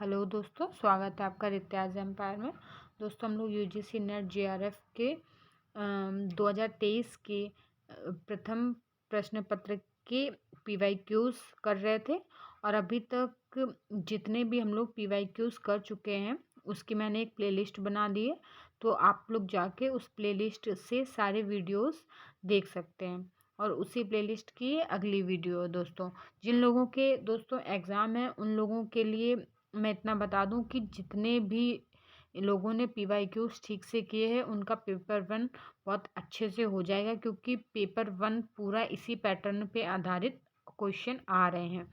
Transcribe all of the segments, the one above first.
Hello दोस्तों, स्वागत है आपका रित्याज एम्पायर में। दोस्तों हम लोग यूजीसी नेट जेआरएफ के 2023 के प्रथम प्रश्न पत्र के पीवाईक्यूज कर रहे थे और अभी तक जितने भी हम लोग पीवाईक्यूज कर चुके हैं उसकी मैंने एक प्लेलिस्ट बना दी है। तो आप लोग जाके उस प्लेलिस्ट से सारे वीडियोस देख सकते हैं और उसी प्लेलिस्ट की अगली वीडियो दोस्तों, जिन लोगों के दोस्तों एग्ज़ाम है उन लोगों के लिए मैं इतना बता दूं कि जितने भी लोगों ने पीवाईक्यूज ठीक से किए हैं उनका पेपर 1 बहुत अच्छे से हो जाएगा, क्योंकि पेपर 1 पूरा इसी पैटर्न पे आधारित क्वेश्चन आ रहे हैं।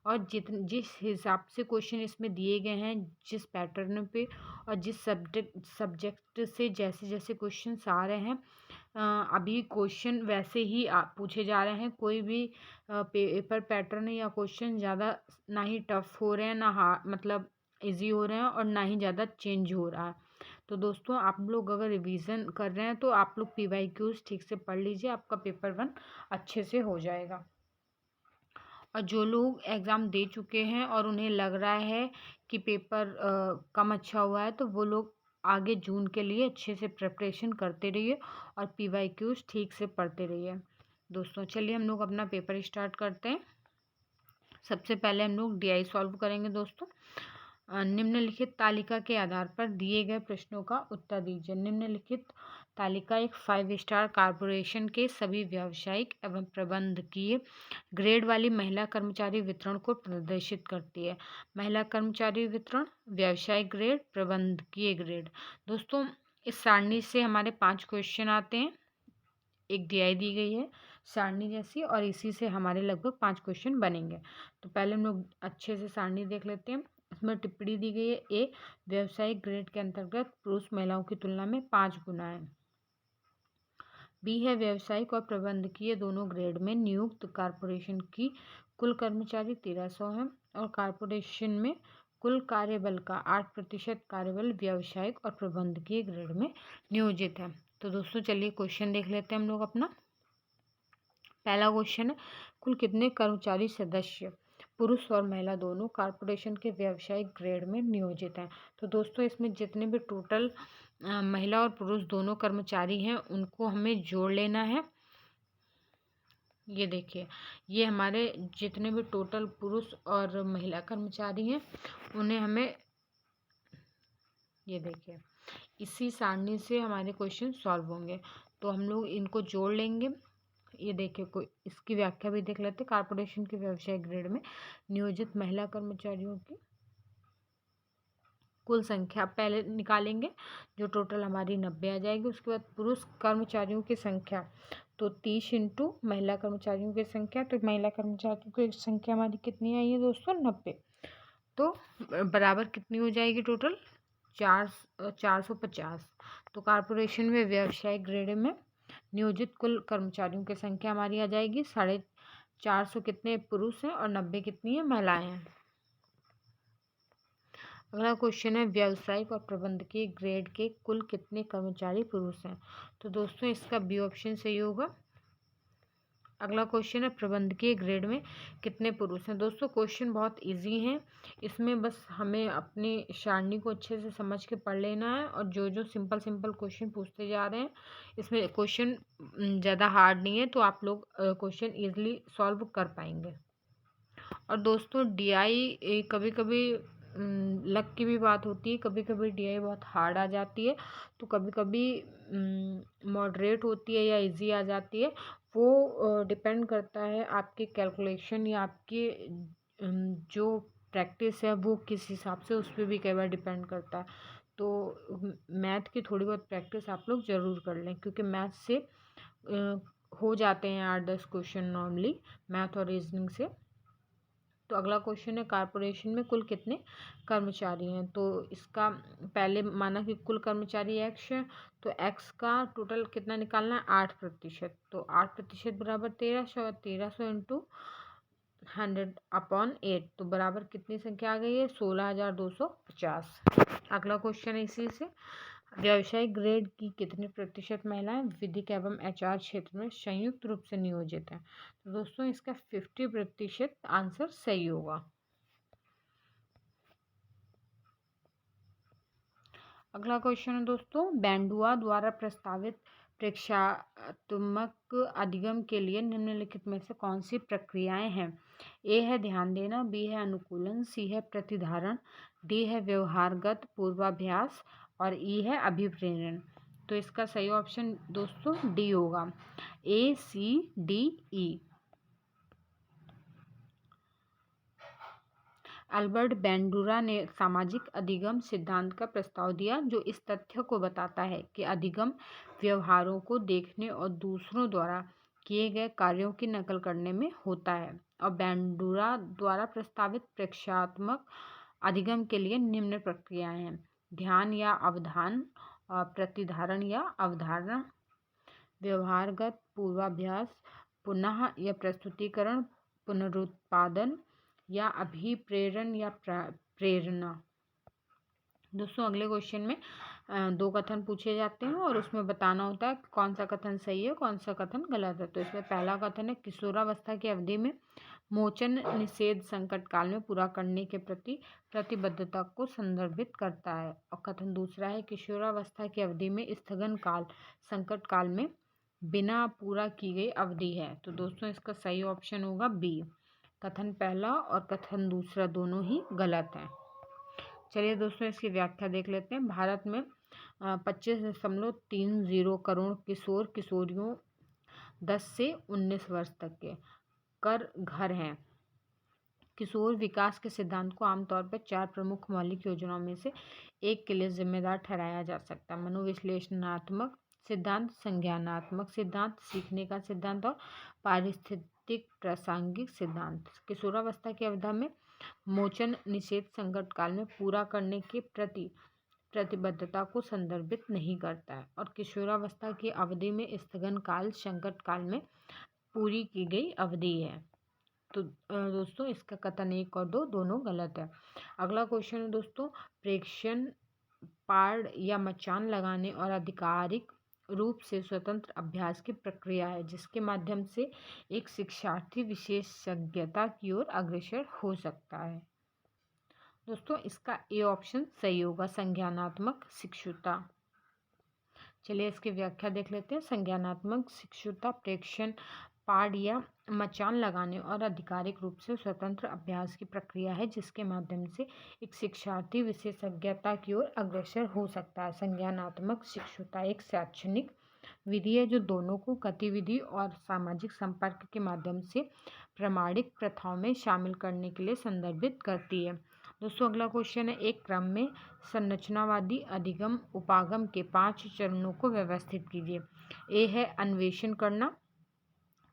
और जिस हिसाब से क्वेश्चन इसमें दिए गए हैं, जिस पैटर्न पे और जिस सब्जेक्ट से जैसे जैसे क्वेश्चन आ रहे हैं, अभी क्वेश्चन वैसे ही पूछे जा रहे हैं। कोई भी पेपर पैटर्न या क्वेश्चन ज़्यादा ना ही टफ हो रहे हैं, ना मतलब इजी हो रहे हैं, और ना ही ज़्यादा चेंज हो रहा है। तो दोस्तों आप लोग अगर रिवीजन कर रहे हैं तो आप लोग पीवाईक्यूज ठीक से पढ़ लीजिए, आपका पेपर 1 अच्छे से हो जाएगा। और जो लोग एग्ज़ाम दे चुके हैं और उन्हें लग रहा है कि पेपर कम अच्छा हुआ है, तो वो लोग आगे जून के लिए अच्छे से प्रिपरेशन करते रहिए और पीवाईक्यूज ठीक से पढ़ते रहिए। दोस्तों चलिए हम लोग अपना पेपर स्टार्ट करते हैं। सबसे पहले हम लोग डीआई सॉल्व करेंगे दोस्तों। निम्नलिखित तालिका के आधार पर दिए गए प्रश्नों का उत्तर दीजिए। निम्नलिखित तालिका एक 5 स्टार कॉरपोरेशन के सभी व्यावसायिक एवं प्रबंधकीय ग्रेड वाली महिला कर्मचारी वितरण को प्रदर्शित करती है। महिला कर्मचारी वितरण, व्यावसायिक ग्रेड, प्रबंधकीय ग्रेड। दोस्तों इस सारणी से हमारे 5 क्वेश्चन आते हैं। एक डीआई दी गई है सारणी जैसी, और इसी से हमारे लगभग 5 क्वेश्चन बनेंगे। तो पहले हम लोग अच्छे से सारणी देख लेते हैं। इसमें टिप्पणी दी गई है, ए व्यावसायिक ग्रेड के अंतर्गत पुरुष महिलाओं की तुलना में 5 गुना है। बी है व्यवसायिक और प्रबंधकीय दोनों ग्रेड में नियुक्त कॉरपोरेशन की कुल कर्मचारी 1300 है, और कॉरपोरेशन में कुल कार्यबल का 8% कार्यबल व्यावसायिक और प्रबंधकीय ग्रेड में नियोजित है। तो दोस्तों चलिए क्वेश्चन देख लेते हैं हम लोग अपना। पहला क्वेश्चन है, कुल कितने कर्मचारी सदस्य पुरुष और महिला दोनों कॉरपोरेशन के व्यावसायिक ग्रेड में नियोजित हैं। तो दोस्तों इसमें जितने भी टोटल महिला और पुरुष दोनों कर्मचारी हैं उनको हमें जोड़ लेना है। ये देखिए, ये हमारे जितने भी टोटल पुरुष और महिला कर्मचारी हैं उन्हें हमें, ये देखिए इसी सारणी से हमारे क्वेश्चन सॉल्व होंगे। तो हम लोग इनको जोड़ लेंगे। ये देखिए, कोई इसकी व्याख्या भी देख लेते हैं। कॉरपोरेशन के व्यावसायिक ग्रेड में नियोजित महिला कर्मचारियों की कुल संख्या पहले निकालेंगे, जो टोटल हमारी 90 आ जाएगी। उसके बाद पुरुष कर्मचारियों की संख्या, तो 30 इंटू महिला कर्मचारियों की संख्या, तो महिला कर्मचारियों की संख्या हमारी कितनी आई है दोस्तों, 90। तो बराबर कितनी हो जाएगी टोटल, 450। तो कॉरपोरेशन में व्यावसायिक ग्रेड में नियोजित कुल कर्मचारियों की संख्या हमारी आ जाएगी 450। कितने पुरुष हैं और 90 कितनी है, महिलाएं हैं। अगला क्वेश्चन है, व्यावसायिक और प्रबंधकीय ग्रेड के कुल कितने कर्मचारी पुरुष हैं। तो दोस्तों इसका बी ऑप्शन सही होगा। अगला क्वेश्चन है, प्रबंधकीय ग्रेड में कितने पुरुष हैं। दोस्तों क्वेश्चन बहुत इजी हैं, इसमें बस हमें अपनी सारणी को अच्छे से समझ के पढ़ लेना है, और जो जो सिंपल क्वेश्चन पूछते जा रहे हैं इसमें क्वेश्चन ज़्यादा हार्ड नहीं है, तो आप लोग क्वेश्चन ईजिली सॉल्व कर पाएंगे। और दोस्तों डीआई कभी कभी लक की भी बात होती है, कभी कभी डीआई बहुत हार्ड आ जाती है, तो कभी कभी मॉडरेट होती है या इजी आ जाती है। वो डिपेंड करता है आपके कैलकुलेशन या आपके जो प्रैक्टिस है वो किस हिसाब से, उस पर भी कई बार डिपेंड करता है। तो मैथ की थोड़ी बहुत प्रैक्टिस आप लोग ज़रूर कर लें, क्योंकि मैथ से हो जाते हैं 8-10 क्वेश्चन नॉर्मली, मैथ और रीजनिंग से। तो अगला क्वेश्चन है, कॉरपोरेशन में कुल कितने कर्मचारी हैं। तो इसका पहले माना कि कुल कर्मचारी एक्स है, तो एक्स का टोटल कितना निकालना है, 8%। तो 8% बराबर 1300, 1300 इंटू 100/8, तो बराबर कितनी संख्या आ गई है, 16,250। अगला क्वेश्चन है इसी से, व्यावसायिक ग्रेड की कितने प्रतिशत महिलाएं विधिक एवं एचआर क्षेत्र में संयुक्त रूप से नियोजित हैं। तो दोस्तों इसका 50% आंसर सही होगा। अगला क्वेश्चन है दोस्तों, बैंडुआ द्वारा प्रस्तावित प्रेक्षात्मक अधिगम के लिए निम्नलिखित में से कौन सी प्रक्रियाएं हैं? ए है ध्यान देना, बी है अनुकूलन, सी है प्रतिधारण, डी है व्यवहारगत पूर्वाभ्यास और ई है अभिप्रेरण। तो इसका सही ऑप्शन दोस्तों डी होगा, ए सी डी ई। अल्बर्ट बैंडुरा ने सामाजिक अधिगम सिद्धांत का प्रस्ताव दिया, जो इस तथ्य को बताता है कि अधिगम व्यवहारों को देखने और दूसरों द्वारा किए गए कार्यों की नकल करने में होता है। और बैंडुरा द्वारा प्रस्तावित प्रेक्षात्मक अधिगम के लिए निम्न प्रक्रियाएं हैं: ध्यान या अवधान, प्रतिधारण या अवधारणा, व्यवहारगत पूर्वाभ्यास, पुनः या प्रस्तुतिकरण, पुनरुत्पादन या अभिप्रेरण या प्रेरणा। दोस्तों अगले क्वेश्चन में दो कथन पूछे जाते हैं और उसमें बताना होता है कौन सा कथन सही है, कौन सा कथन गलत है। तो इसमें पहला कथन है, किशोरावस्था की अवधि में मोचन निषेध संकट काल में पूरा करने के प्रति प्रतिबद्धता को संदर्भित करता है। और कथन दूसरा है, किशोरावस्था की अवधि में स्थगन काल संकट काल में बिना पूरा की गई अवधि है। तो दोस्तों इसका सही ऑप्शन होगा बी। कथन पहला और कथन दूसरा दोनों ही गलत हैं। चलिए दोस्तों इसकी व्याख्या देख लेते हैं। भारत में 25.30 करोड़ किशोर किशोरियों 10 से 19 वर्ष तक के कर घर हैं। किशोर विकास के सिद्धांत को आमतौर पर 4 प्रमुख मौलिक योजनाओं में से एक के लिए जिम्मेदार ठहराया जा सकता है: मनोविश्लेषणात्मक सिद्धांत, संज्ञानात्मक सिद्धांत, सीखने का सिद्धांत और पारिस्थितिक प्रासंगिक सिद्धांत। किशोरावस्था की अवधि में मोचन निषेध संकट काल में पूरा करने के प्रति प्रतिबद्धता को संदर्भित नहीं करता है। और किशोरावस्था की अवधि में स्थगन काल संकट काल में पूरी की गई अवधि है। तो दोस्तों इसका कथन 1 और 2 दोनों गलत है। अगला क्वेश्चन है दोस्तों, प्रेक्षण पाड़ या मचान लगाने और आधिकारिक रूप से स्वतंत्र अभ्यास की प्रक्रिया है, जिसके माध्यम से एक शिक्षार्थी विशेषज्ञता की ओर अग्रसर हो सकता है। दोस्तों इसका ए ऑप्शन सही होगा, संज्ञानात्मक शिक्षुता। चलिए इसकी व्याख्या देख लेते हैं। संज्ञानात्मक शिक्षुता प्रेक्षण पाड़ या मचान लगाने और आधिकारिक रूप से स्वतंत्र अभ्यास की प्रक्रिया है, जिसके माध्यम से एक शिक्षार्थी विशेषज्ञता की ओर अग्रसर हो सकता है। संज्ञानात्मक शिक्षुता एक शैक्षणिक विधि है जो दोनों को गतिविधि और सामाजिक संपर्क के माध्यम से प्रामाणिक प्रथाओं में शामिल करने के लिए संदर्भित करती है। दोस्तों अगला क्वेश्चन है, एक क्रम में संरचनावादी अधिगम उपागम के 5 चरणों को व्यवस्थित कीजिए। ए है अन्वेषण करना,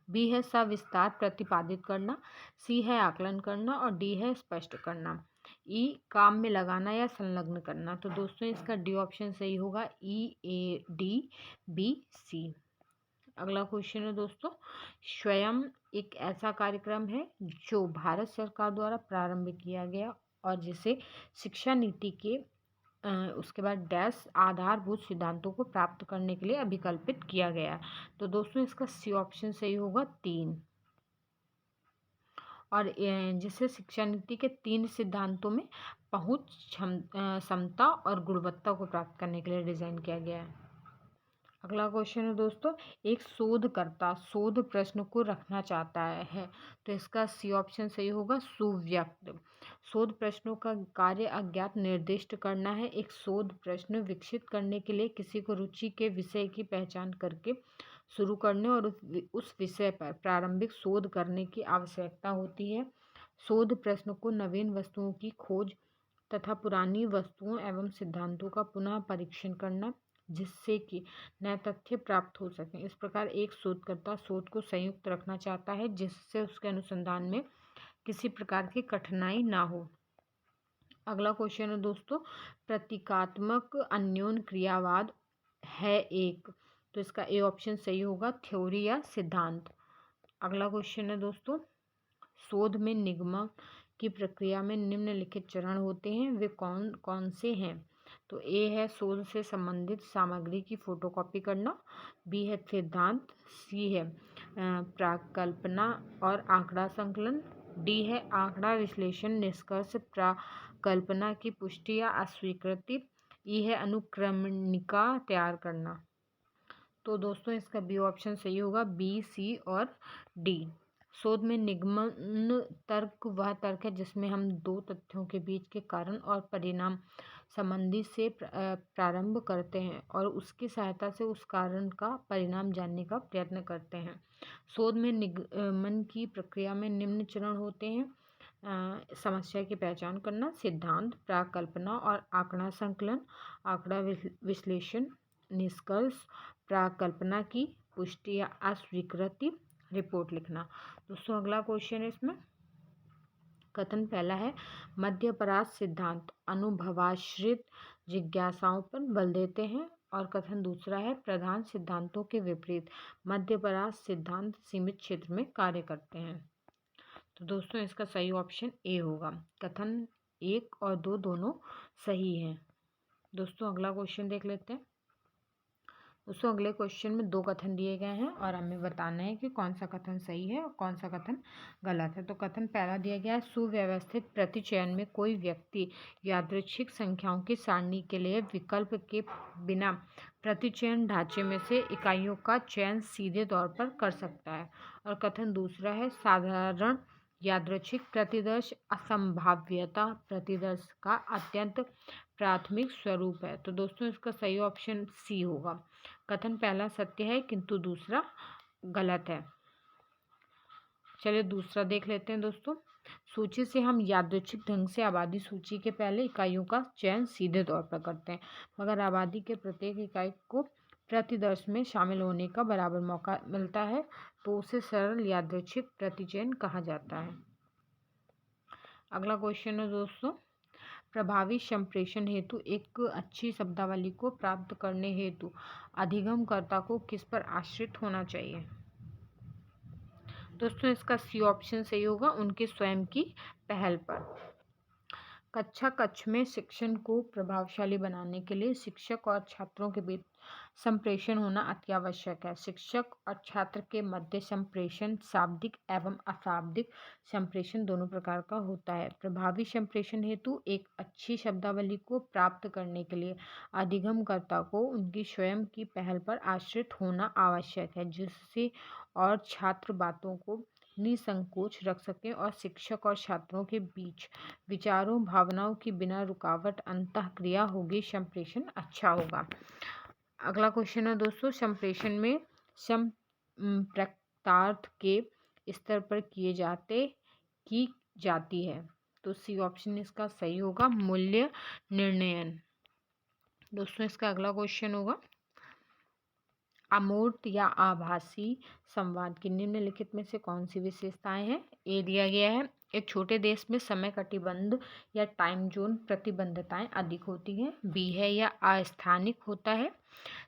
बी है सविस्तार प्रतिपादित करना, सी है आकलन करना और डी है स्पष्ट करना, ई काम में लगाना या संलग्न करना। तो दोस्तों इसका डी ऑप्शन सही होगा, ई ए डी बी सी। अगला क्वेश्चन है दोस्तों, स्वयं एक ऐसा कार्यक्रम है जो भारत सरकार द्वारा प्रारंभ किया गया और जिसे शिक्षा नीति के उसके बाद डैश आधारभूत सिद्धांतों को प्राप्त करने के लिए अभिकल्पित किया गया। तो दोस्तों इसका सी ऑप्शन सही होगा 3। और जिसे शिक्षा नीति के 3 सिद्धांतों में पहुंच, क्षमता और गुणवत्ता को प्राप्त करने के लिए डिजाइन किया गया है। अगला क्वेश्चन है दोस्तों, एक शोधकर्ता शोध प्रश्न को रखना चाहता है, तो इसका सी ऑप्शन सही होगा, सुव्यक्त। शोध प्रश्नों का कार्य अज्ञात निर्दिष्ट करना है। एक शोध प्रश्न विकसित करने के लिए किसी को रुचि के विषय की पहचान करके शुरू करने और उस विषय पर प्रारंभिक शोध करने की आवश्यकता होती है। शोध प्रश्न को नवीन वस्तुओं की खोज तथा पुरानी वस्तुओं एवं सिद्धांतों का पुनः परीक्षण करना, जिससे कि नए तथ्य प्राप्त हो सकें। इस प्रकार एक शोधकर्ता शोध को संयुक्त रखना चाहता है, जिससे उसके अनुसंधान में किसी प्रकार की कठिनाई ना हो। अगला क्वेश्चन है दोस्तों, प्रतीकात्मक अन्योन्य क्रियावाद है एक, तो इसका ए ऑप्शन सही होगा, थ्योरी या सिद्धांत। अगला क्वेश्चन है दोस्तों, शोध में निगमन की प्रक्रिया में निम्नलिखित चरण होते हैं, वे कौन कौन से हैं? तो ए है शोध से संबंधित सामग्री की फोटोकॉपी करना, बी है सिद्धांत, सी है प्राकल्पना और आंकड़ा संकलन, डी है आंकड़ा विश्लेषण निष्कर्ष प्राकल्पना की पुष्टि या अस्वीकृति, ई है अनुक्रमणिका तैयार करना। तो दोस्तों इसका बी ऑप्शन सही होगा, बी, सी और डी। शोध में निगमन तर्क वह तर्क है जिसमें हम दो तथ्यों के बीच के कारण और परिणाम संबंधी से प्रारंभ करते हैं और उसकी सहायता से उस कारण का परिणाम जानने का प्रयत्न करते हैं। शोध में निगमन की प्रक्रिया में निम्न चरण होते हैं: समस्या की पहचान करना, सिद्धांत, प्राकल्पना और आंकड़ा संकलन, आंकड़ा विश्लेषण, निष्कर्ष, प्राकल्पना की पुष्टि या अस्वीकृति, रिपोर्ट लिखना। दोस्तों अगला क्वेश्चन है इसमें। कथन पहला है मध्यपरास सिद्धांत अनुभवाश्रित जिज्ञासाओं पर बल देते हैं, और कथन दूसरा है प्रधान सिद्धांतों के विपरीत मध्यपरास सिद्धांत सीमित क्षेत्र में कार्य करते हैं। तो दोस्तों इसका सही ऑप्शन ए होगा। कथन 1 और 2 दोनों सही हैं। दोस्तों अगला क्वेश्चन देख लेते हैं। दोस्तों अगले क्वेश्चन में 2 कथन दिए गए हैं और हमें बताना है कि कौन सा कथन सही है और कौन सा कथन गलत है। तो कथन पहला दिया गया है सुव्यवस्थित प्रतिचयन में कोई व्यक्ति यादृच्छिक संख्याओं की सारणी के लिए विकल्प के बिना प्रतिचयन ढांचे में से इकाइयों का चयन सीधे तौर पर कर सकता है। और कथन दूसरा है साधारण यादृच्छिक प्रतिदर्श असंभाव्यता प्रतिदर्श का अत्यंत प्राथमिक स्वरूप है। तो दोस्तों इसका सही ऑप्शन सी होगा। कथन पहला सत्य है किंतु दूसरा गलत है। चलिए दूसरा देख लेते हैं दोस्तों। सूची से हम यादृच्छिक ढंग से आबादी सूची के पहले इकाइयों का चयन सीधे तौर पर करते हैं, मगर आबादी के प्रत्येक इकाई को प्रतिदर्श में शामिल होने का बराबर मौका मिलता है, तो उसे सरल यादृच्छिक प्रतिचयन कहा जाता है। अगला क्वेश्चन है दोस्तों, प्रभावी संप्रेषण हेतु एक अच्छी शब्दावली को प्राप्त करने हेतु अधिगमकर्ता को किस पर आश्रित होना चाहिए। दोस्तों इसका सी ऑप्शन सही होगा, उनके स्वयं की पहल पर। कक्षा कक्ष में शिक्षण को प्रभावशाली बनाने के लिए शिक्षक और छात्रों के बीच संप्रेषण होना अति आवश्यक है। शिक्षक और छात्र के मध्य संप्रेषण शाब्दिक एवं अशाब्दिक संप्रेषण दोनों प्रकार का होता है। प्रभावी संप्रेषण हेतु एक अच्छी शब्दावली को प्राप्त करने के लिए अधिगमकर्ता को उनकी स्वयं की पहल पर आश्रित होना आवश्यक है, जिससे और छात्र बातों को निसंकोच रख सकें और शिक्षक और छात्रों के बीच विचारों भावनाओं की बिना रुकावट अंतःक्रिया होगी, संप्रेषण अच्छा होगा। अगला क्वेश्चन है दोस्तों, संप्रेषण में संप्रक्तार्थ के स्तर पर की जाती है। तो सी ऑप्शन इसका सही होगा, मूल्य निर्णयन। दोस्तों इसका अगला क्वेश्चन होगा, अमूर्त या आभासी संवाद की निम्नलिखित में से कौन सी विशेषताएं हैं। ए दिया गया है, एक छोटे देश में समय कटिबंध या टाइम जोन प्रतिबंधताएं अधिक होती हैं। बी है या अस्थानिक होता है।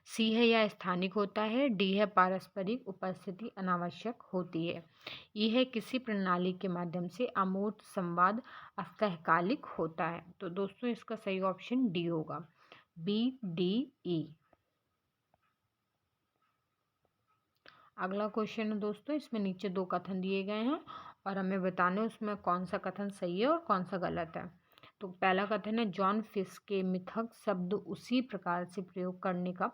सी है या स्थानिक होता है। डी है पारस्परिक उपस्थिति अनावश्यक होती है। ई है किसी प्रणाली के माध्यम से अमूर्त संवाद अस्तःकालिक होता है। तो दोस्तों इसका सही ऑप्शन डी होगा, बी, डी, ई। अगला क्वेश्चन है दोस्तों, इसमें नीचे 2 कथन दिए गए हैं और हमें बताना है उसमें कौन सा कथन सही है और कौन सा गलत है। तो पहला कथन है जॉन फिस्क के मिथक शब्द उसी प्रकार से प्रयोग करने का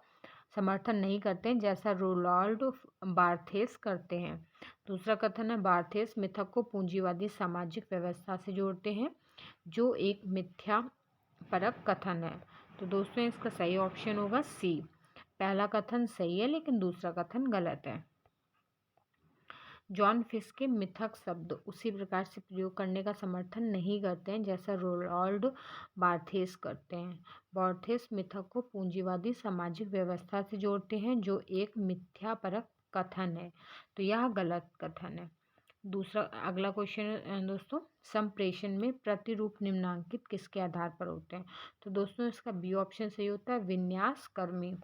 समर्थन नहीं करते हैं जैसा रोनाल्ड बार्थेस करते हैं। दूसरा कथन है बार्थेस मिथक को पूंजीवादी सामाजिक व्यवस्था से जोड़ते हैं, जो एक मिथ्यापरक कथन है। तो दोस्तों इसका सही ऑप्शन होगा सी। पहला कथन सही है लेकिन दूसरा कथन गलत है। जॉन फिस्क के मिथक शब्द उसी प्रकार से प्रयोग करने का समर्थन नहीं करते हैं जैसा रोनाल्ड बार्थेस करते हैं। बार्थेस मिथक को पूंजीवादी सामाजिक व्यवस्था से जोड़ते हैं, जो एक मिथ्यापरक कथन है। तो यह गलत कथन है। दूसरा अगला क्वेश्चन दोस्तों, संप्रेषण में प्रतिरूप निम्नांकित किसके आधार पर होते हैं। तो दोस्तों इसका बी ऑप्शन सही होता है, विन्यास कर्मी।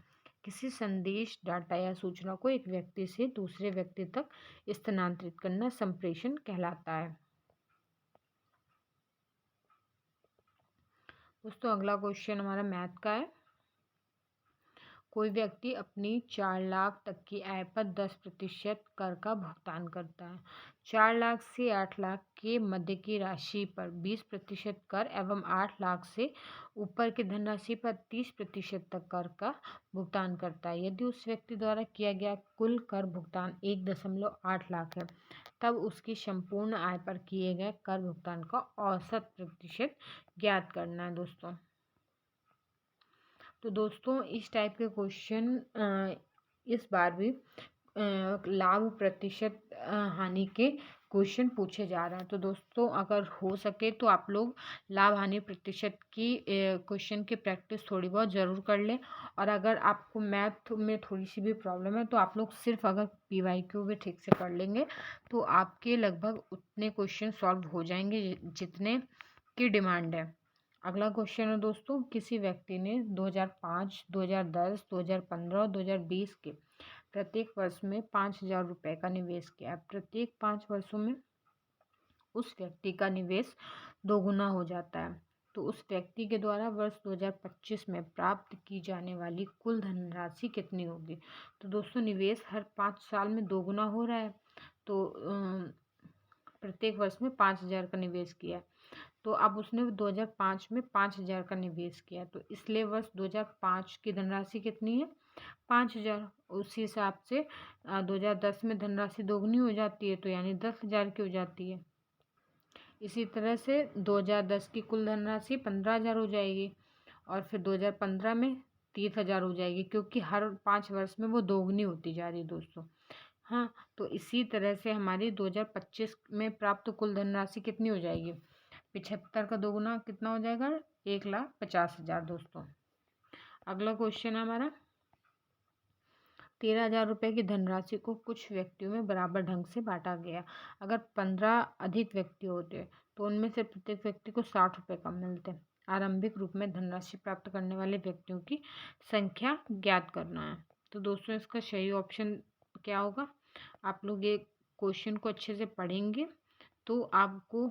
किसी संदेश, डाटा या सूचना को एक व्यक्ति से दूसरे व्यक्ति तक स्थानांतरित करना संप्रेषण कहलाता है। दोस्तों अगला क्वेश्चन हमारा मैथ का है। कोई व्यक्ति अपनी 4 लाख तक की आय पर 10% कर का भुगतान करता है। 4 लाख से 8 लाख के मध्य की राशि पर 20% कर एवं 8 लाख से ऊपर की धनराशि पर 30% तक कर का भुगतान करता है। यदि उस व्यक्ति द्वारा किया गया कुल कर भुगतान 1.8 लाख है, तब उसकी संपूर्ण आय पर किए गए कर भुगतान का औसत प्रतिशत ज्ञात करना है दोस्तों। तो दोस्तों इस टाइप के क्वेश्चन इस बार भी लाभ प्रतिशत हानि के क्वेश्चन पूछे जा रहे हैं। तो दोस्तों अगर हो सके तो आप लोग लाभ हानि प्रतिशत की क्वेश्चन की प्रैक्टिस थोड़ी बहुत ज़रूर कर लें। और अगर आपको मैथ में थोड़ी सी भी प्रॉब्लम है तो आप लोग सिर्फ अगर PYQ भी ठीक से कर लेंगे तो आपके लगभग उतने क्वेश्चन सॉल्व हो जाएंगे जितने की डिमांड है। अगला क्वेश्चन है दोस्तों, किसी व्यक्ति ने 2005, 2010, 2015 और 2020 के प्रत्येक वर्ष में 5,000 रुपये का निवेश किया। प्रत्येक 5 वर्षों में उस व्यक्ति का निवेश दोगुना हो जाता है, तो उस व्यक्ति के द्वारा वर्ष 2025 में प्राप्त की जाने वाली कुल धनराशि कितनी होगी। तो दोस्तों निवेश हर 5 साल में दोगुना हो रहा है, तो प्रत्येक वर्ष में 5,000 का निवेश किया, तो अब उसने 2005 में 5,000 का निवेश किया, तो इसलिए वर्ष 2005 की धनराशि कितनी है 5,000। उसी हिसाब से 2010 में धनराशि दोगुनी हो जाती है, तो यानी 10,000 की हो जाती है। इसी तरह से 2010 की कुल धनराशि 15,000 हो जाएगी और फिर 2015 में 30,000 हो जाएगी, क्योंकि हर 5 वर्ष में वो दोगुनी होती जा रही है दोस्तों। हाँ, तो इसी तरह से हमारी 2025 में प्राप्त कुल धनराशि कितनी हो जाएगी, 75 का दोगुना कितना हो जाएगा 1,50,000 दोस्तों। अगला क्वेश्चन है हमारा, 13,000 रुपये की धनराशि को कुछ व्यक्तियों में बराबर ढंग से बांटा गया। अगर 15 अधिक व्यक्ति होते तो उनमें से प्रत्येक व्यक्ति को 60 रुपये कम मिलते। आरंभिक रूप में धनराशि प्राप्त करने वाले व्यक्तियों की संख्या ज्ञात करना है। तो दोस्तों इसका सही ऑप्शन क्या होगा, आप लोग ये क्वेश्चन को अच्छे से पढ़ेंगे तो आपको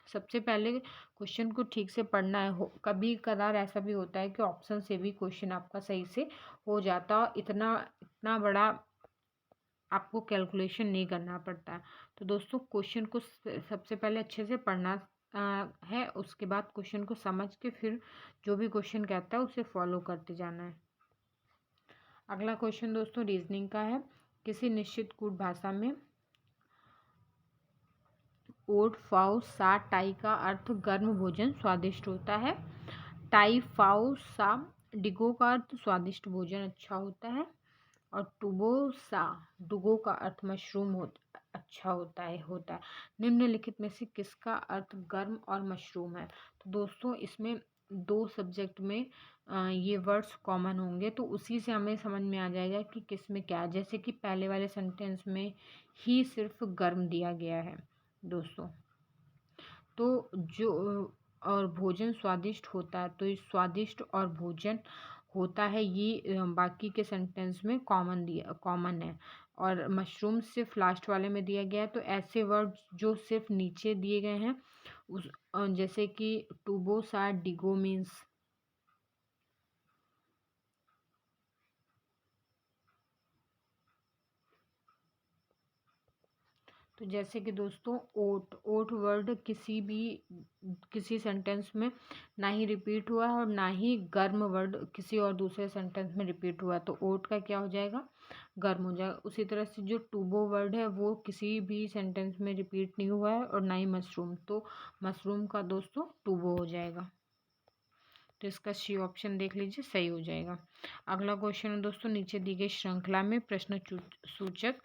सबसे पहले क्वेश्चन को ठीक से पढ़ना है। कभी कदार ऐसा भी होता है कि ऑप्शन से भी क्वेश्चन आपका सही से हो जाता है, इतना बड़ा आपको कैलकुलेशन नहीं करना पड़ता है। तो दोस्तों क्वेश्चन को सबसे पहले अच्छे से पढ़ना है, उसके बाद क्वेश्चन को समझ के फिर जो भी क्वेश्चन कहता है उसे फॉलो करते जाना है। अगला क्वेश्चन दोस्तों रीजनिंग का है, किसी निश्चित कूट भाषा में ओट फाउ सा टाई का अर्थ गर्म भोजन स्वादिष्ट होता है। टाई फाउ सा डिगो का अर्थ स्वादिष्ट भोजन अच्छा होता है। और टुबो सा डुगो का अर्थ मशरूम अच्छा होता है। निम्नलिखित में से किसका अर्थ गर्म और मशरूम है। तो दोस्तों इसमें 2 सब्जेक्ट में ये वर्ड्स कॉमन होंगे, तो उसी से हमें समझ में आ जाएगा कि किस में क्या है। जैसे कि पहले वाले सेंटेंस में ही सिर्फ गर्म दिया गया है दोस्तों, तो जो और भोजन स्वादिष्ट होता है, तो ये स्वादिष्ट और भोजन होता है ये बाकी के सेंटेंस में कॉमन है। और मशरूम सिर्फ लास्ट वाले में दिया गया है, तो ऐसे वर्ड जो सिर्फ नीचे दिए गए हैं उस जैसे कि टूबो सा डिगो मीन्स तो जैसे कि दोस्तों ओट वर्ड किसी सेंटेंस में ना ही रिपीट हुआ है और ना ही गर्म वर्ड किसी और दूसरे सेंटेंस में रिपीट हुआ है, तो ओट का क्या हो जाएगा गर्म हो जाएगा। उसी तरह से जो टूबो वर्ड है वो किसी भी सेंटेंस में रिपीट नहीं हुआ है और ना ही मशरूम, तो मशरूम का दोस्तों टूबो हो जाएगा। तो इसका सी ऑप्शन देख लीजिए सही हो जाएगा। अगला क्वेश्चन है दोस्तों, नीचे दी गई श्रृंखला में प्रश्न सूचक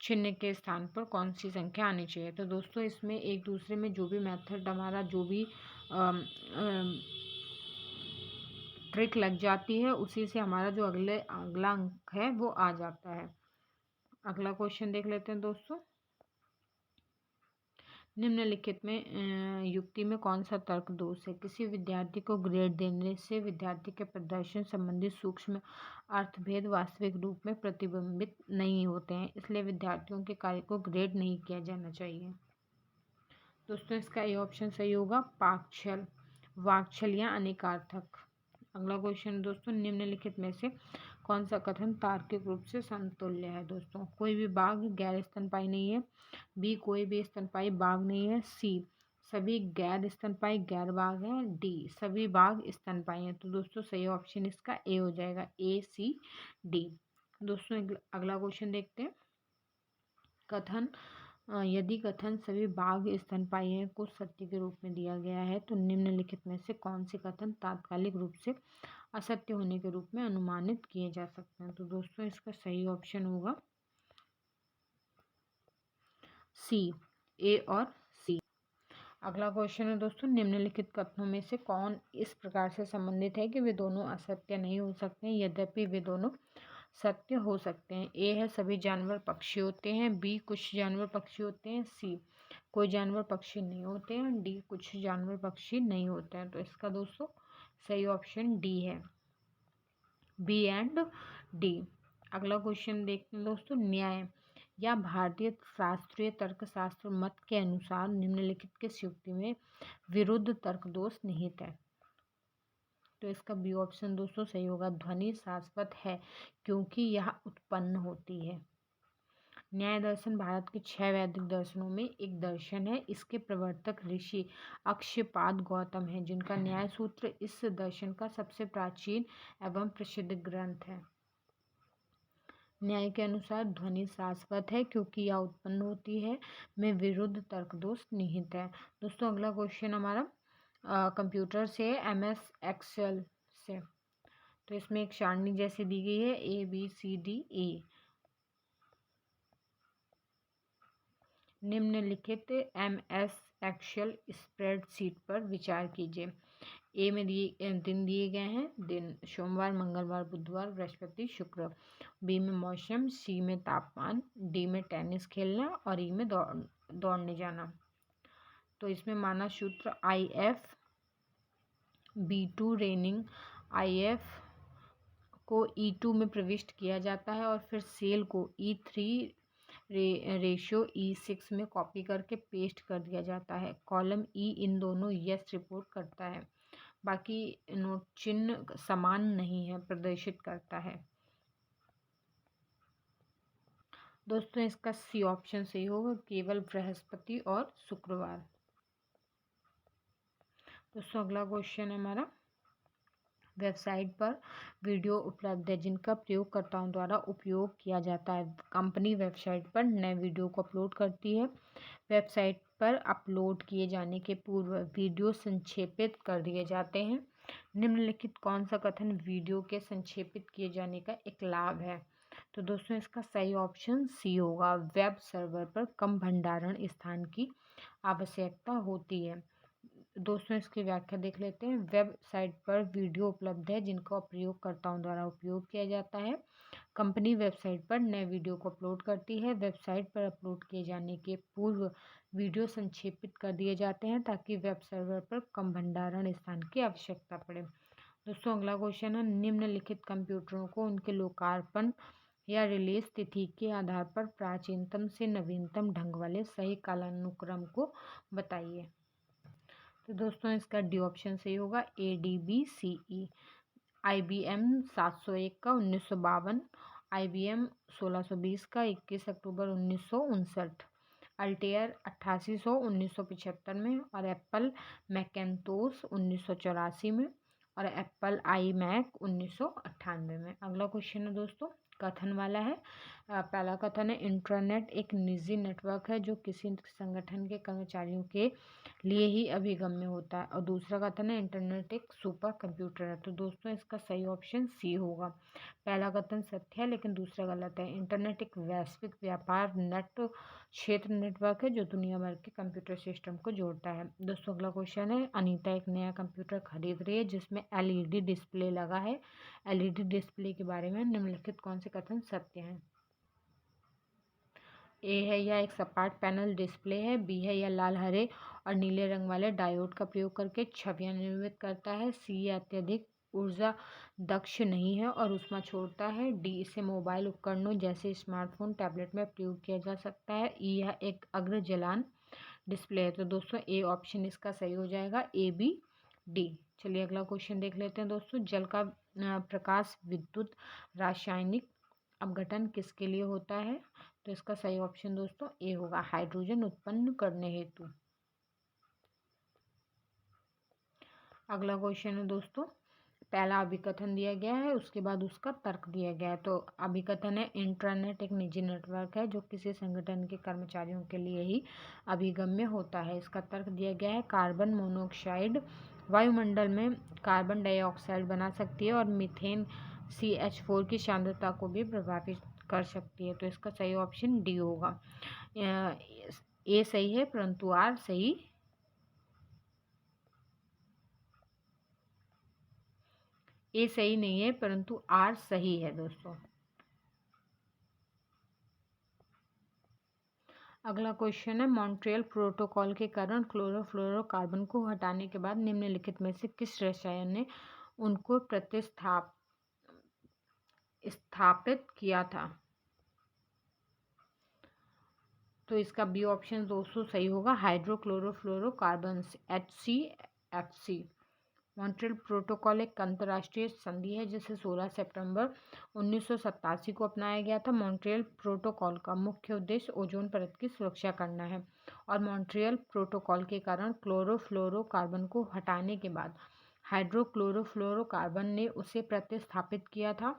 चिन्ह के स्थान पर कौन सी संख्या आनी चाहिए। तो दोस्तों इसमें एक दूसरे में जो भी मेथड हमारा जो भी ट्रिक लग जाती है उसी से हमारा जो अगला अंक है वो आ जाता है। अगला क्वेश्चन देख लेते हैं दोस्तों, निम्नलिखित में युक्ति में कौन सा तर्क दोष है। किसी विद्यार्थी को ग्रेड देने से विद्यार्थी के प्रदर्शन संबंधी सूक्ष्म अर्थभेद वास्तविक रूप में प्रतिबिंबित नहीं होते हैं, इसलिए विद्यार्थियों के कार्य को ग्रेड नहीं किया जाना चाहिए। दोस्तों इसका ये ऑप्शन सही होगा, पाकछल, वाकछल या अनेकार्थक। अगला क्वेश्चन दोस्तों, निम्नलिखित में से कौन सा कथन तार्किक रूप से समतुल्य है दोस्तों? कोई भी बाघ गैर स्तनपायी नहीं है। बी, कोई भी स्तनपायी बाघ नहीं है। सी, सभी गैर स्तनपायी गैर बाघ हैं। डी, सभी बाघ स्तनपायी हैं। तो दोस्तों सही ऑप्शन इसका ए हो जाएगा, ए सी डी। दोस्तों अगला क्वेश्चन देखते हैं। कथन यदि कथन सभी बाघ स्तनपायी हैं को सत्य के रूप में दिया गया है तो निम्नलिखित में से कौन से कथन तात्कालिक रूप से असत्य होने के रूप में अनुमानित किए जा सकते हैं? तो दोस्तों इसका सही ऑप्शन होगा सी, ए और सी। अगला क्वेश्चन है दोस्तों, निम्नलिखित कथनों में से कौन इस प्रकार से संबंधित है कि वे दोनों असत्य नहीं हो सकते यद्यपि वे दोनों सत्य हो सकते हैं? ए है सभी जानवर पक्षी होते हैं। बी, कुछ जानवर पक्षी होते हैं। सी, कोई जानवर पक्षी नहीं होते हैं। डी, कुछ जानवर पक्षी नहीं होते हैं। तो इसका दोस्तों सही ऑप्शन डी है, बी एंड डी। अगला क्वेश्चन देखते हैं दोस्तों, न्याय या भारतीय शास्त्रीय तर्कशास्त्र मत के अनुसार निम्नलिखित किस युक्ति में विरुद्ध तर्क दोष निहित है? तो इसका बी ऑप्शन दोस्तों सही होगा, ध्वनि शाश्वत है क्योंकि यह उत्पन्न होती है। न्याय दर्शन भारत के 6 वैदिक दर्शनों में एक दर्शन है। इसके प्रवर्तक ऋषि अक्षयपाद गौतम हैं, जिनका न्याय सूत्र इस दर्शन का सबसे प्राचीन एवं प्रसिद्ध ग्रंथ है। न्याय के अनुसार ध्वनि शाश्वत है क्योंकि यह उत्पन्न होती है में विरुद्ध तर्क दोष निहित है। दोस्तों अगला क्वेश्चन हमारा कंप्यूटर से MS एक्सेल से, तो इसमें एक सारणी जैसी दी गई है ABCDE। निम्नलिखित MS एक्सेल स्प्रेडशीट पर विचार कीजिए। ए में दिन दिए गए हैं, दिन सोमवार, मंगलवार, बुधवार, बृहस्पति, शुक्र। बी में मौसम। सी में तापमान। डी में टेनिस खेलना और ई में दौड़ने जाना। तो इसमें माना सूत्र IF B2 रेनिंग IF को E2 में प्रविष्ट किया जाता है और फिर सेल को E3 रेशियो E6 में कॉपी करके पेस्ट कर दिया जाता है। कॉलम E इन दोनों यस रिपोर्ट करता है, बाकी नोट चिन्ह समान नहीं है, प्रदर्शित करता है। दोस्तों इसका सी ऑप्शन सही होगा, केवल बृहस्पति और शुक्रवार। दोस्तों अगला क्वेश्चन है हमारा, वेबसाइट पर वीडियो उपलब्ध है जिनका प्रयोगकर्ताओं द्वारा उपयोग किया जाता है। कंपनी वेबसाइट पर नए वीडियो को अपलोड करती है। वेबसाइट पर अपलोड किए जाने के पूर्व वीडियो संक्षेपित कर दिए जाते हैं। निम्नलिखित कौन सा कथन वीडियो के संक्षेपित किए जाने का एक लाभ है? तो दोस्तों इसका सही ऑप्शन सी होगा, वेब सर्वर पर कम भंडारण स्थान की आवश्यकता होती है। दोस्तों इसकी व्याख्या देख लेते हैं। वेबसाइट पर वीडियो उपलब्ध है जिनका प्रयोगकर्ताओं द्वारा उपयोग किया जाता है। कंपनी वेबसाइट पर नए वीडियो को अपलोड करती है। वेबसाइट पर अपलोड किए जाने के पूर्व वीडियो संक्षेपित कर दिए जाते हैं ताकि वेब सर्वर पर कम भंडारण स्थान की आवश्यकता पड़े। दोस्तों अगला क्वेश्चन है, निम्नलिखित कंप्यूटरों को उनके लोकार्पण या रिलीज तिथि के आधार पर प्राचीनतम से नवीनतम ढंग वाले सही कालानुक्रम को बताइए। तो दोस्तों इसका डी ऑप्शन सही होगा, ADBCE। IBM 701 का 1952, IBM 1620 का 21 अक्टूबर 1959, अल्टेयर 8800 1975 में, और एप्पल मैकेंतोश 1984 में, और एप्पल iMac 1998 में। अगला क्वेश्चन है दोस्तों, कथन वाला है। पहला कथन है, इंटरनेट एक निजी नेटवर्क है जो किसी संगठन के कर्मचारियों के लिए ही अभिगम्य होता है। और दूसरा कथन है, इंटरनेट एक सुपर कंप्यूटर है। तो दोस्तों इसका सही ऑप्शन सी होगा। पहला कथन सत्य है लेकिन दूसरा गलत है। इंटरनेट एक वैश्विक व्यापार नेट क्षेत्र नेटवर्क है जो दुनिया भर के कंप्यूटर सिस्टम को जोड़ता है। दोस्तों अगला क्वेश्चन है, अनीता एक नया कंप्यूटर खरीद रही है जिसमें LED डिस्प्ले लगा है। LED डिस्प्ले के बारे में निम्नलिखित कौन से कथन सत्य हैं? ए है यह एक सपाट पैनल डिस्प्ले है। बी है यह लाल, हरे और नीले रंग वाले डायोड का प्रयोग करके छवियां निर्मित करता है। सी यह अत्यधिक ऊर्जा दक्ष नहीं है और ऊष्मा छोड़ता है। डी इसे मोबाइल उपकरणों जैसे स्मार्टफोन, टैबलेट में प्रयोग किया जा सकता है। ई यह एक अग्र जलान डिस्प्ले है। तो दोस्तों ए ऑप्शन इसका सही हो जाएगा, ABD। चलिए अगला क्वेश्चन देख लेते हैं दोस्तों, जल का प्रकाश विद्युत रासायनिक अपघटन किसके लिए होता है? तो इसका सही ऑप्शन दोस्तों ए होगा, हाइड्रोजन उत्पन्न करने हेतु। अगला क्वेश्चन है दोस्तों, पहला अभिकथन दिया गया है, उसके बाद उसका तर्क दिया गया है। तो अभिकथन है, इंट्रानेट एक निजी नेटवर्क है जो किसी संगठन के कर्मचारियों के लिए ही अभिगम्य होता है। इसका तर्क दिया गया है, कार्बन मोनोऑक्साइड वायुमंडल में कार्बन डाइऑक्साइड बना सकती है और मीथेन CH4 की सांद्रता को भी प्रभावित कर सकती है। तो इसका सही ऑप्शन डी होगा। ए सही है परंतु आर सही, ए सही नहीं है परंतु आर सही है दोस्तों। अगला क्वेश्चन है, मॉन्ट्रियल प्रोटोकॉल के कारण क्लोरोफ्लोरोकार्बन को हटाने के बाद निम्नलिखित में से किस रसायन ने उनको स्थापित किया था? तो इसका बी ऑप्शन दोस्तों सही होगा, हाइड्रोक्लोरोफ्लोरोकार्बन HCFC। मॉन्ट्रियल प्रोटोकॉल एक अंतर्राष्ट्रीय संधि है जिसे 16 सितंबर 1987 को अपनाया गया था। मॉन्ट्रियल प्रोटोकॉल का मुख्य उद्देश्य ओजोन परत की सुरक्षा करना है और मॉन्ट्रियल प्रोटोकॉल के कारण क्लोरोफ्लोरोकार्बन को हटाने के बाद हाइड्रोक्लोरोफ्लोरोकार्बन ने उसे प्रतिस्थापित किया था।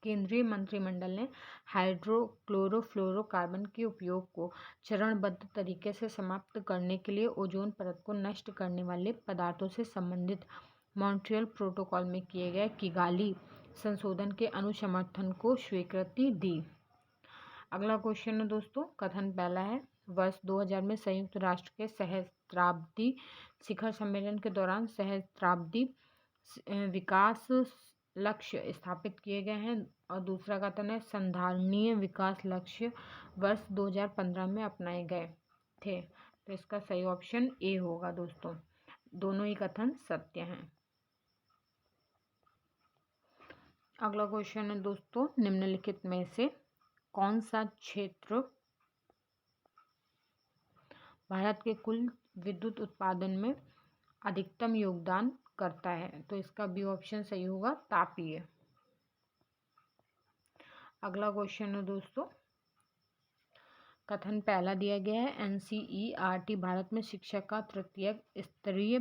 केंद्रीय मंत्रिमंडल ने हाइड्रोक्लोरोफ्लोरोकार्बन के उपयोग को चरणबद्ध तरीके से समाप्त करने के लिए ओजोन परत को नष्ट करने वाले पदार्थों से संबंधित मॉन्ट्रियल प्रोटोकॉल में किए गए किगाली संशोधन के अनुसमर्थन को स्वीकृति दी। अगला क्वेश्चन है दोस्तों, कथन पहला है, वर्ष 2000 में संयुक्त राष्ट्र के सहस्त्राब्दी शिखर सम्मेलन के दौरान सहस्त्राब्दी विकास लक्ष्य स्थापित किए गए हैं। और दूसरा कथन है, संधारणीय विकास लक्ष्य वर्ष 2015 में अपनाए गए थे। तो इसका सही ऑप्शन ए होगा दोस्तों, दोनों ही कथन सत्य हैं। अगला क्वेश्चन है दोस्तों, निम्नलिखित में से कौन सा क्षेत्र भारत के कुल विद्युत उत्पादन में अधिकतम योगदान करता है? तो इसका बी ऑप्शन सही होगा, तापीय। अगला क्वेश्चन है दोस्तों, कथन पहला दिया गया है, NCERT भारत में शिक्षा का तृतीय स्तरीय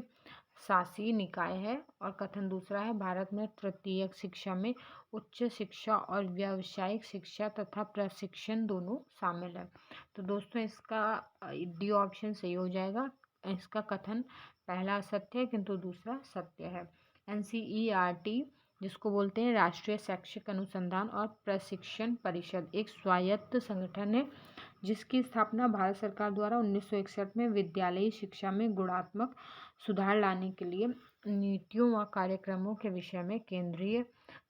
शासी निकाय है। और कथन दूसरा है, भारत में तृतीयक शिक्षा में उच्च शिक्षा और व्यावसायिक शिक्षा तथा प्रशिक्षण दोनों शामिल है। तो दोस्तों इसका डी ऑप्शन सही हो जाएगा। इसका कथन पहला असत्य है किंतु दूसरा सत्य है। NCERT जिसको बोलते हैं राष्ट्रीय शैक्षिक अनुसंधान और प्रशिक्षण परिषद, एक स्वायत्त संगठन है जिसकी स्थापना भारत सरकार द्वारा 1961 में विद्यालयी शिक्षा में गुणात्मक सुधार लाने के लिए नीतियों व कार्यक्रमों के विषय में केंद्रीय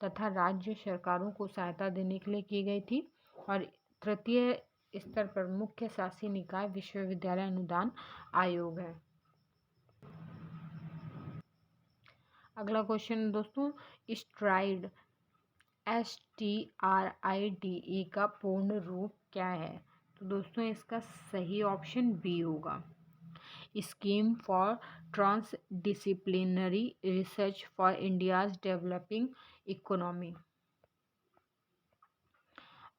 तथा राज्य सरकारों को सहायता देने के लिए की गई थी। और तृतीय स्तर पर मुख्य शासी निकाय विश्वविद्यालय अनुदान आयोग है। अगला क्वेश्चन दोस्तों, स्ट्राइड STRIDE का पूर्ण रूप क्या है? तो दोस्तों इसका सही ऑप्शन बी होगा, scheme for transdisciplinary research for India's developing economy.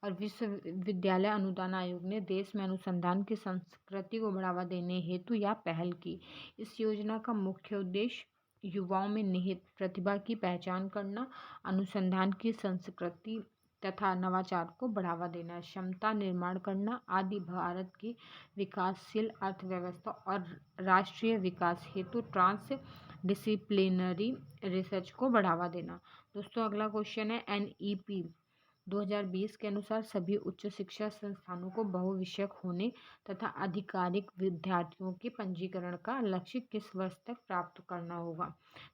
और विश्वविद्यालय अनुदान आयोग ने देश में अनुसंधान की संस्कृति को बढ़ावा देने हेतु यह पहल की। इस योजना का मुख्य उद्देश्य युवाओं में निहित प्रतिभा की पहचान करना, अनुसंधान की संस्कृति तथा नवाचार को बढ़ावा देना, क्षमता निर्माण करना आदि भारत की विकासशील अर्थव्यवस्था और राष्ट्रीय विकास हेतु ट्रांस डिसिप्लिनरी रिसर्च को बढ़ावा देना। दोस्तों अगला क्वेश्चन है, NEP 2020 के अनुसार सभी उच्च शिक्षा संस्थानों को बहुविषयक होने तथा आधिकारिक विद्यार्थियों के पंजीकरण का लक्ष्य किस वर्ष तक प्राप्त करना होगा?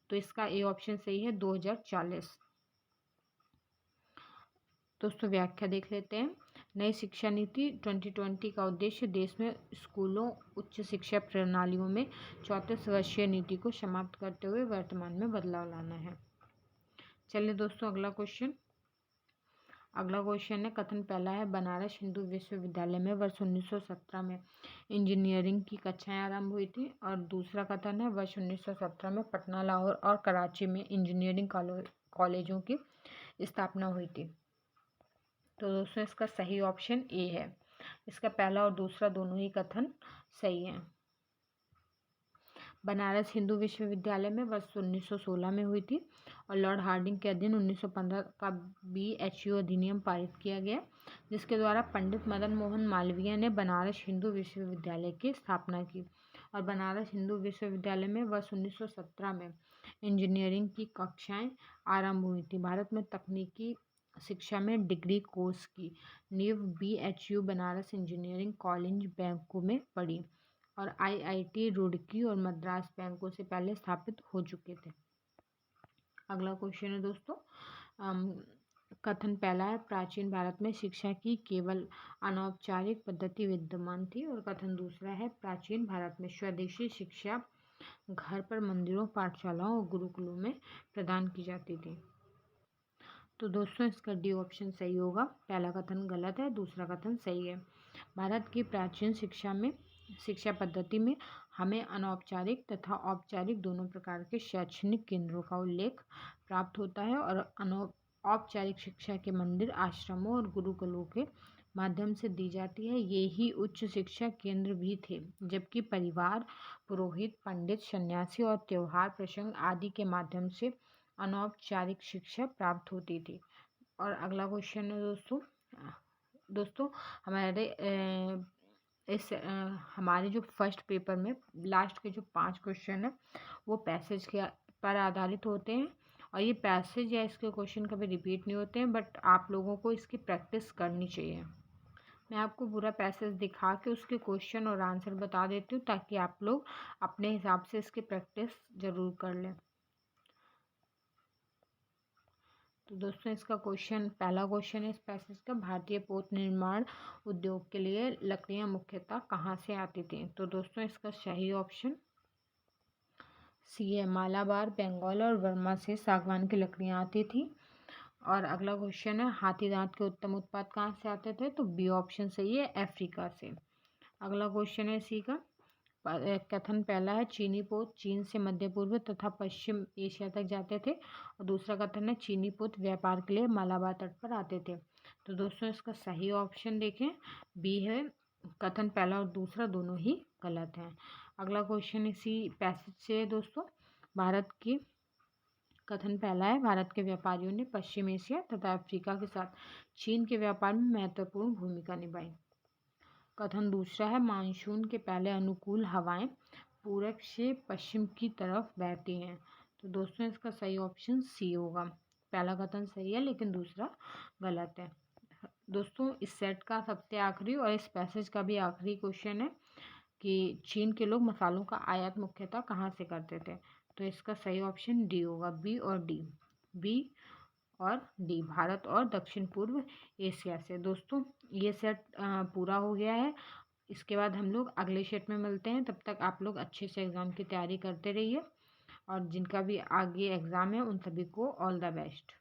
तो इसका ए ऑप्शन सही है, 2040। दोस्तों व्याख्या देख लेते हैं। नई शिक्षा नीति 2020 का उद्देश्य देश में स्कूलों उच्च शिक्षा प्रणालियों में 34 वर्षीय नीति को समाप्त करते हुए वर्तमान में बदलाव लाना है। चलिए दोस्तों अगला क्वेश्चन, अगला क्वेश्चन है, कथन पहला है, बनारस हिंदू विश्वविद्यालय में वर्ष 1917 में इंजीनियरिंग की कक्षाएं आरंभ हुई थी। और दूसरा कथन है, वर्ष 1917 में पटना, लाहौर और कराची में इंजीनियरिंग कॉलेजों की स्थापना हुई थी। तो दोस्तों इसका सही ऑप्शन ए है। इसका पहला और दूसरा दोनों ही कथन सही हैं। बनारस हिंदू विश्वविद्यालय में वर्ष 1916 में हुई थी और लॉर्ड हार्डिंग के अधीन 1915 का BHU अधिनियम पारित किया गया, जिसके द्वारा पंडित मदन मोहन मालवीय ने बनारस हिंदू विश्वविद्यालय की स्थापना की। और बनारस हिंदू विश्वविद्यालय में वर्ष 1917 में इंजीनियरिंग की कक्षाएं आरंभ हुई थी। भारत में तकनीकी शिक्षा में डिग्री कोर्स की नींव BHU बनारस इंजीनियरिंग कॉलेज बैंकों में पड़ी और IIT रुड़की और मद्रास बैंकों से पहले स्थापित हो चुके थे। अगला क्वेश्चन है दोस्तों, कथन पहला है, प्राचीन भारत में शिक्षा की केवल अनौपचारिक पद्धति विद्यमान थी। और कथन दूसरा है, प्राचीन भारत में स्वदेशी शिक्षा घर पर, मंदिरों, पाठशालाओं और गुरुकुलों में प्रदान की जाती थी। तो दोस्तों इसका डी ऑप्शन सही होगा। पहला कथन गलत है, दूसरा कथन सही है। भारत की प्राचीन शिक्षा पद्धति में हमें अनौपचारिक तथा औपचारिक दोनों प्रकार के शैक्षणिक केंद्रों का उल्लेख प्राप्त होता है। और औपचारिक शिक्षा के मंदिर, आश्रमों और गुरुकुलों के माध्यम से दी जाती है। ये ही उच्च शिक्षा केंद्र भी थे, जबकि परिवार, पुरोहित, पंडित, सन्यासी और त्योहार प्रसंग आदि के माध्यम से अनौपचारिक शिक्षा प्राप्त होती थी। और अगला क्वेश्चन है दोस्तों हमारे हमारे जो फर्स्ट पेपर में लास्ट के जो 5 क्वेश्चन है वो पैसेज के पर आधारित होते हैं। और ये पैसेज या इसके क्वेश्चन कभी रिपीट नहीं होते हैं, बट आप लोगों को इसकी प्रैक्टिस करनी चाहिए। मैं आपको पूरा पैसेज दिखा के उसके क्वेश्चन और आंसर बता देती हूँ, ताकि आप लोग अपने हिसाब से इसकी प्रैक्टिस ज़रूर कर लें। तो दोस्तों इसका पहला क्वेश्चन है इस पैसेज का, भारतीय पोत निर्माण उद्योग के लिए लकड़ियां मुख्यतः कहाँ से आती थी। तो दोस्तों इसका सही ऑप्शन सी है, मालाबार, बंगाल और बर्मा से सागवान की लकड़ियां आती थी। और अगला क्वेश्चन है, हाथी दांत के उत्तम उत्पाद कहाँ से आते थे। तो बी ऑप्शन सही है, अफ्रीका से। अगला क्वेश्चन है सी का, कथन पहला है, चीनी पोत चीन से मध्य पूर्व तथा पश्चिम एशिया तक जाते थे। और दूसरा कथन है, चीनी पोत व्यापार के लिए मालाबार तट पर आते थे। तो दोस्तों इसका सही ऑप्शन देखें, बी है। कथन पहला और दूसरा दोनों ही गलत हैं। अगला क्वेश्चन इसी पैसेज से है दोस्तों, कथन पहला है, भारत के व्यापारियों ने पश्चिम एशिया तथा अफ्रीका के साथ चीन के व्यापार में महत्वपूर्ण भूमिका निभाई। कथन दूसरा है, मानसून के पहले अनुकूल हवाएं पूरब से पश्चिम की तरफ बहती हैं। तो दोस्तों इसका सही ऑप्शन सी होगा। पहला कथन सही है लेकिन दूसरा गलत है। दोस्तों इस सेट का सबसे आखिरी और इस पैसेज का भी आखिरी क्वेश्चन है कि चीन के लोग मसालों का आयात मुख्यतः कहाँ से करते थे। तो इसका सही ऑप्शन डी होगा, बी और डी, भारत और दक्षिण पूर्व एशिया से। दोस्तों ये सेट पूरा हो गया है। इसके बाद हम लोग अगले सेट में मिलते हैं। तब तक आप लोग अच्छे से एग्ज़ाम की तैयारी करते रहिए और जिनका भी आगे एग्ज़ाम है उन सभी को ऑल द बेस्ट।